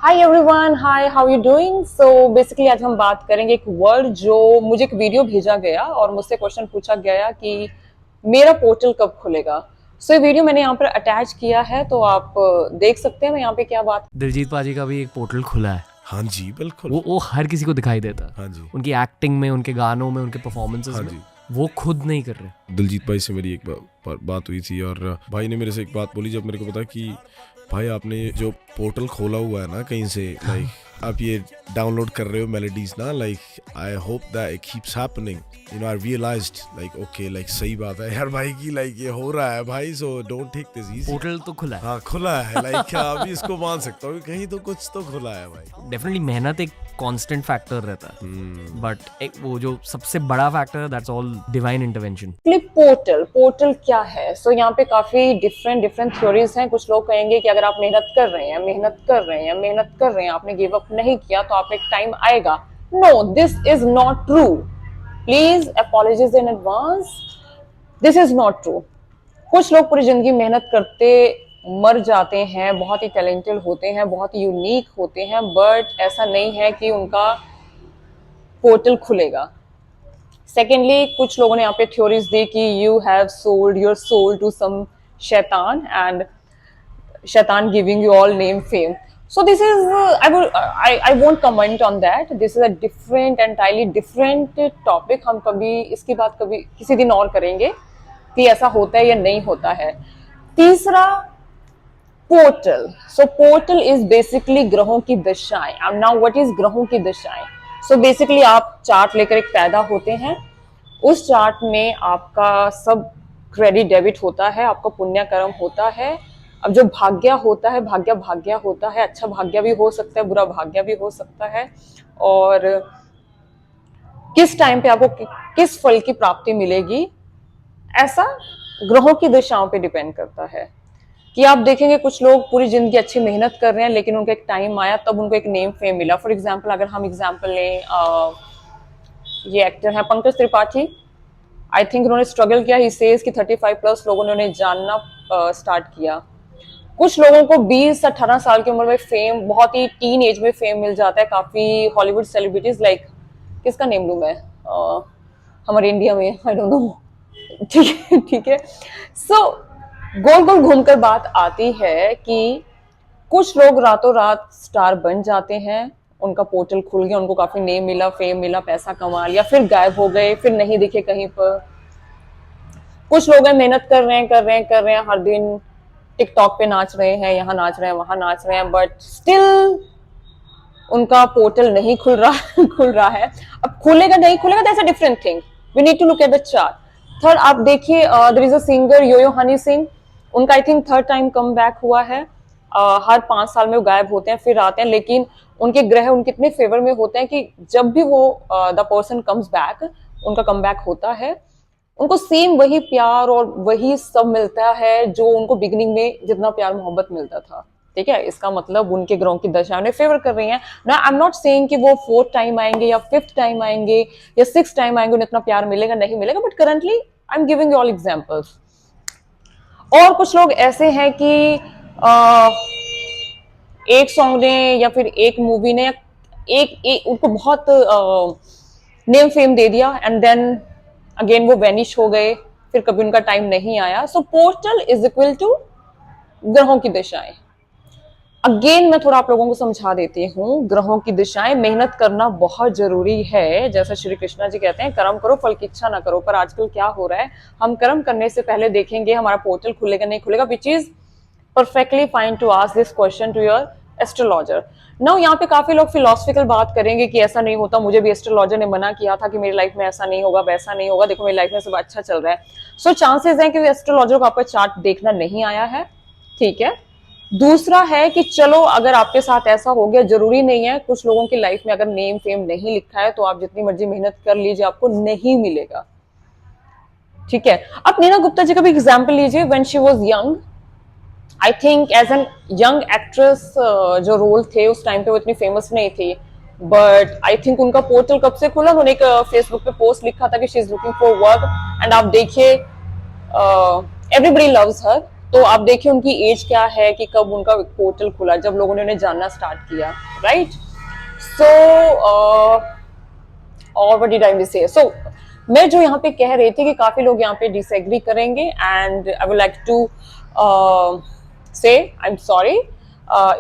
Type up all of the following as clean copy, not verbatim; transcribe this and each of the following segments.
Hi everyone, hi, how you doing? So basically आज हम बात करेंगे एक वर्ड जो मुझे एक वीडियो भेजा गया और मुझसे क्वेश्चन पूछा गया कि मेरा पोर्टल कब खुलेगा। सो ये वीडियो मैंने यहाँ पर अटैच किया है, तो आप देख सकते हैं मैं यहाँ पे क्या बात। दिलजीत पाजी का भी एक पोर्टल खुला है। हाँ जी, बिल्कुल। वो हर किसी को दिखाई देता है। हाँ जी। उनकी एक्टिंग में, उनके गानों में, उनके परफॉर्मेंसेस हाँ में। जी। वो खुद नहीं कर रहे। दिलजीत भाई से मेरी एक बात हुई थी और भाई ने मेरे से एक बात बोली जब मेरे को पता कि भाई आपने जो पोर्टल खोला हुआ है ना कहीं से, लाइक आप ये डाउनलोड कर रहे हो मेलोडीज ना, like I hope that it keeps happening, you know. I realized like okay, like सही बात है यार भाई की, लाइक ये हो रहा है भाई, so don't take this easy. Portal तो खुला है। हाँ खुला है, लाइक अभी इसको मान सकता हूँ कहीं तो कुछ तो खुला है भाई। डेफिनेटली मेहनत एक कांस्टेंट फैक्टर रहता है, बट एक वो जो सबसे बड़ा फैक्टर है, that's all divine intervention. Portal क्या है? सो यहाँ पे काफी डिफरेंट थ्योरीज हैं। कुछ लोग कहेंगे कि अगर आप मेहनत कर रहे हैं, आपने गिव अप नहीं किया तो आप एक टाइम आएगा। No, this is not true. Please apologies in advance. This is not true. कुछ लोग पूरी जिंदगी मेहनत करते मर जाते हैं, बहुत ही टैलेंटेड होते हैं, बहुत ही यूनिक होते हैं, बट ऐसा नहीं है कि उनका पोर्टल खुलेगा। सेकेंडली, कुछ लोगों ने यहाँ पे थ्योरीज दी कि you have sold your soul to some शैतान एंड शैतान giving you all name fame. So this is I won't comment on that. This is a entirely different topic. हम कभी इसकी बात कभी किसी दिन और करेंगे कि ऐसा होता है या नहीं होता है। तीसरा, portal. So portal is basically ग्रहों की दिशाएं। अब नाउ व्हाट इज ग्रहों की दिशाएं? सो बेसिकली आप चार्ट लेकर एक पैदा होते हैं, उस चार्ट में आपका सब क्रेडिट डेबिट होता है, आपका पुण्य कर्म होता है। अब जो भाग्य होता है, भाग्य होता है, अच्छा भाग्य भी हो सकता है, बुरा भाग्य भी हो सकता है, और किस टाइम पे आपको किस फल की प्राप्ति मिलेगी, ऐसा ग्रहों की दिशाओं पे डिपेंड करता है। कि आप देखेंगे कुछ लोग पूरी जिंदगी अच्छी मेहनत कर रहे हैं, लेकिन उनका एक टाइम आया तब उनको एक नेम फेम मिला। फॉर एग्जाम्पल, अगर हम एग्जाम्पल लें, ये एक्टर है पंकज त्रिपाठी। आई थिंक उन्होंने स्ट्रगल किया। ही सेज कि 35+ लोगों ने उन्हें जानना स्टार्ट किया। कुछ लोगों को 20-18 साल की उम्र में फेम, बहुत ही टीन एज में फेम मिल जाता है। काफी हॉलीवुड सेलिब्रिटीज, लाइक किसका नेम लूं मैं, हमारे इंडिया में, आई डोंट नो। ठीक है। सो गोल गोल घूमकर बात आती है कि कुछ लोग रातों रात स्टार बन जाते हैं, उनका पोर्टल खुल गया, उनको काफी नेम मिला, फेम मिला, पैसा कमा लिया, फिर गायब हो गए, फिर नहीं दिखे कहीं पर। कुछ लोग हैं मेहनत कर रहे हैं, हर दिन टिकटॉक पे नाच रहे हैं, यहाँ नाच रहे हैं, वहां नाच रहे हैं, बट स्टिल उनका पोर्टल नहीं खुल रहा है। अब खुलेगा नहीं खुलेगा, that's a different thing. We need to look at the chart. Third, आप देखिए, there is a singer Yo Yo Honey Singh. उनका I think third time come back हुआ है। हर 5 साल में वो गायब होते हैं, फिर आते हैं, लेकिन उनके ग्रह उनके इतने फेवर में होते हैं कि जब भी वो द पर्सन कम्स बैक, उनका कम बैक होता है, उनको सेम वही प्यार और वही सब मिलता है जो उनको बिगिनिंग में जितना प्यार मोहब्बत मिलता था। ठीक है, इसका मतलब उनके ग्रहों की दशा उन्हें फेवर कर रही है ना। आई एम नॉट सेइंग कि वो 4th टाइम आएंगे या 5th टाइम आएंगे या 6th टाइम आएंगे, उन्हें इतना प्यार मिलेगा नहीं मिलेगा, but currently I am giving you all examples. और कुछ लोग ऐसे हैं कि एक सॉन्ग ने या फिर एक मूवी ने एक उनको बहुत नेम फेम दे दिया, एंड देन अगेन वो वैनिश हो गए, फिर कभी उनका टाइम नहीं आया। So portal is equal to ग्रहों की दिशाएं। अगेन मैं थोड़ा आप लोगों को समझा देती हूँ। ग्रहों की दिशाएं, मेहनत करना बहुत जरूरी है। जैसा श्री कृष्णा जी कहते हैं, कर्म करो फल की इच्छा ना करो। पर आजकल क्या हो रहा है, हम कर्म करने से पहले देखेंगे हमारा पोर्टल खुलेगा नहीं खुलेगा, which is perfectly fine to ask this question to your astrologer. Now यहाँ पे काफी लोग फिलोसफिकल बात करेंगे कि ऐसा नहीं होता, मुझे भी एस्ट्रोलॉजर ने मना किया था कि मेरी लाइफ में ऐसा नहीं होगा, वैसा नहीं होगा, देखो मेरी लाइफ में सब अच्छा चल रहा है। सो चांसेस हैं कि एस्ट्रोलॉजर को आपका चार्ट देखना नहीं आया है। ठीक है। दूसरा है कि चलो अगर आपके साथ ऐसा हो गया, जरूरी नहीं है, कुछ लोगों की लाइफ में अगर नेम फेम नहीं लिखा है तो आप जितनी मर्जी मेहनत कर लीजिए, आपको नहीं मिलेगा। ठीक है। अब नीना गुप्ता जी का भी एग्जाम्पल लीजिए। When she was young, I think as an young actress, जो रोल थे उस टाइम पे वो इतनी फेमस नहीं थी, बट आई थिंक उनका पोर्टल कब से खुला, उन्होंने एक फेसबुक पे पोस्ट लिखा था कि she is looking for work, and आप देखिए एवरीबडी लव्स हर। तो आप देखिए उनकी एज क्या है कि कब उनका पोर्टल खुला, जब लोगों ने उन्हें जानना स्टार्ट किया, राइट? सो और व्हाट डिड आई से, सो मैं जो यहाँ पे कह रही थी कि काफी लोग यहाँ पे डिसएग्री करेंगे, and I would like to say I am sorry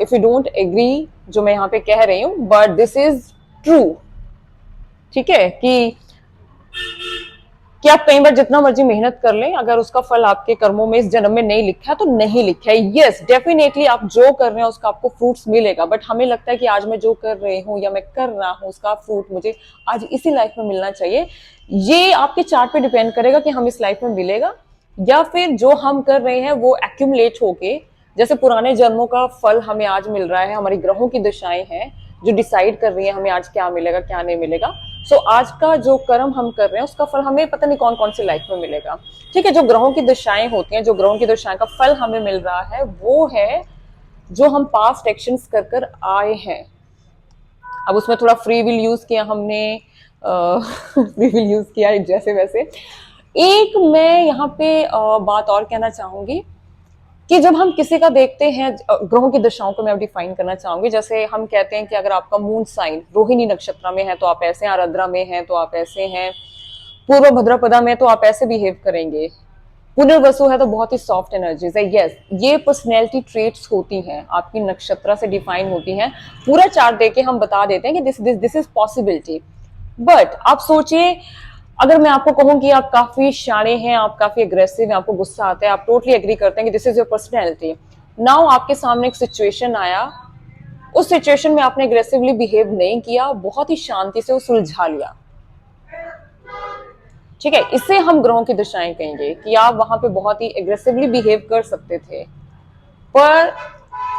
if you don't agree जो मैं यहाँ पे कह रही हूँ, बट दिस इज ट्रू। ठीक है कि आप कई बार जितना मर्जी मेहनत कर लें, अगर उसका फल आपके कर्मों में इस जन्म में नहीं लिखा है तो नहीं लिखा है। यस डेफिनेटली आप जो कर रहे हैं उसका आपको फ्रूट्स मिलेगा, बट हमें लगता है कि आज मैं जो कर रही हूँ या मैं कर रहा हूँ उसका फ्रूट मुझे आज इसी लाइफ में मिलना चाहिए। ये आपके चार्ट पे डिपेंड करेगा कि हम इस लाइफ में मिलेगा, या फिर जो हम कर रहे हैं वो एक्यूमुलेट होके, जैसे पुराने जन्मों का फल हमें आज मिल रहा है, हमारी ग्रहों की दिशाएं हैं जो डिसाइड कर रही है हमें आज क्या मिलेगा क्या नहीं मिलेगा। सो आज का जो कर्म हम कर रहे हैं उसका फल हमें पता नहीं कौन कौन सी लाइफ में मिलेगा। ठीक है, जो ग्रहों की दिशाएं होती हैं, जो ग्रहों की दिशाएं का फल हमें मिल रहा है वो है जो हम पास्ट एक्शंस कर कर आए हैं। अब उसमें थोड़ा फ्री विल यूज किया हमने, फ्री विल यूज किया जैसे वैसे। एक मैं यहाँ पे बात और कहना चाहूंगी कि जब हम किसी का देखते हैं, ग्रहों की दिशाओं को मैं डिफाइन करना चाहूंगी। जैसे हम कहते हैं कि अगर आपका मून साइन रोहिणी नक्षत्र में है तो आप ऐसे हैं, आराद्रा में है तो आप ऐसे हैं, पूर्व भद्रपदा में तो आप ऐसे बिहेव करेंगे, पुनर्वसु है तो बहुत ही सॉफ्ट एनर्जीज है। यस, ये पर्सनैलिटी ट्रेट्स होती हैं, आपकी नक्षत्र से डिफाइन होती हैं। पूरा चार्ट देके हम बता देते हैं कि दिस इज पॉसिबिलिटी। बट आप सोचिए, अगर मैं आपको कहूं कि आप काफी शाणे हैं, आप काफी अग्रेसिव हैं, आपको गुस्सा आता है, आप टोटली एग्री करते हैं कि this is your personality. Now आपके सामने एक सिचुएशन आया, उस सिचुएशन में आपने अग्रेसिवली बिहेव नहीं किया, बहुत ही शांति से वो सुलझा लिया। ठीक है, इससे हम ग्रहों की दिशाएं कहेंगे कि आप वहां पे बहुत ही एग्रेसिवली बिहेव कर सकते थे, पर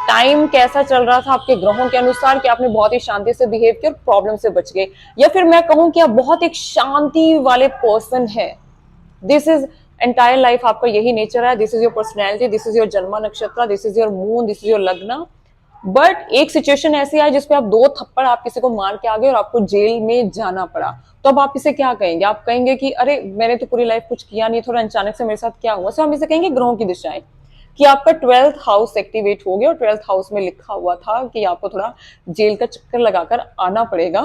टाइम कैसा चल रहा था आपके ग्रहों के अनुसार कि आपने बहुत ही शांति से बिहेव किया और प्रॉब्लम से बच गए। या फिर मैं कहूं कि आप बहुत एक शांति वाले पर्सन है, दिस इज एंटायर लाइफ आपका यही नेचर है, this is your personality, this is your जन्म नक्षत्र, this is your moon, this is your लग्न। बट एक सिचुएशन ऐसी आई जिसपे आप 2 थप्पड़ आप किसी को मार के आ गए और आपको जेल में जाना पड़ा, तो अब आप इसे क्या कहेंगे? आप कहेंगे कि अरे मैंने तो पूरी लाइफ कुछ किया नहीं, थोड़ा अचानक से मेरे साथ क्या हुआ। सो हम इसे कहेंगे ग्रहों की दिशाएं, कि आपका 12th हाउस एक्टिवेट हो गया और 12th हाउस में लिखा हुआ था कि आपको थोड़ा जेल का चक्कर लगाकर आना पड़ेगा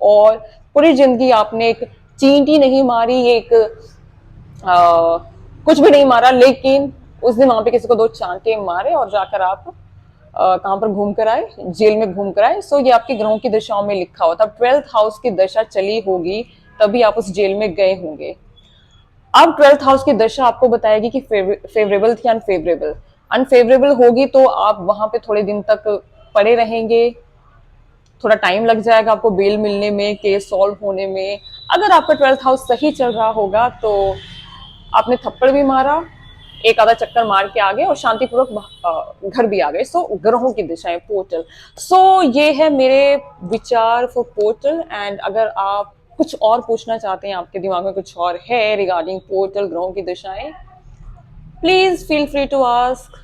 और पूरी जिंदगी आपने एक चींटी नहीं मारी, एक कुछ भी नहीं मारा, लेकिन उस दिन वहां पे किसी को 2 चांटे मारे और जाकर आप कहां पर घूम कर आए? जेल में घूम कर आए। सो ये आपके ग्रहों की दिशाओं में लिखा हुआ था। 12th हाउस की दशा चली होगी तभी आप उस जेल में गए होंगे। अब 12th हाउस की दशा आपको बताएगी कि फेवरेबल थी अनफेवरेबल। अनफेवरेबल होगी तो आप वहां पे थोड़े दिन तक पड़े रहेंगे, थोड़ा टाइम लग जाएगा आपको बेल मिलने में, केस सॉल्व होने में। अगर आपका 12th हाउस सही चल रहा होगा तो आपने थप्पड़ भी मारा, एक आधा चक्कर मार के आ गए और शांतिपूर्वक घर भी आ गए। सो ग्रहों की दिशाएं, पोर्टल। सो ये है मेरे विचार फॉर पोर्टल। एंड अगर आप कुछ और पूछना चाहते हैं, आपके दिमाग में कुछ और है रिगार्डिंग पोर्टल, ग्रहों की दिशाएं, please feel free to ask.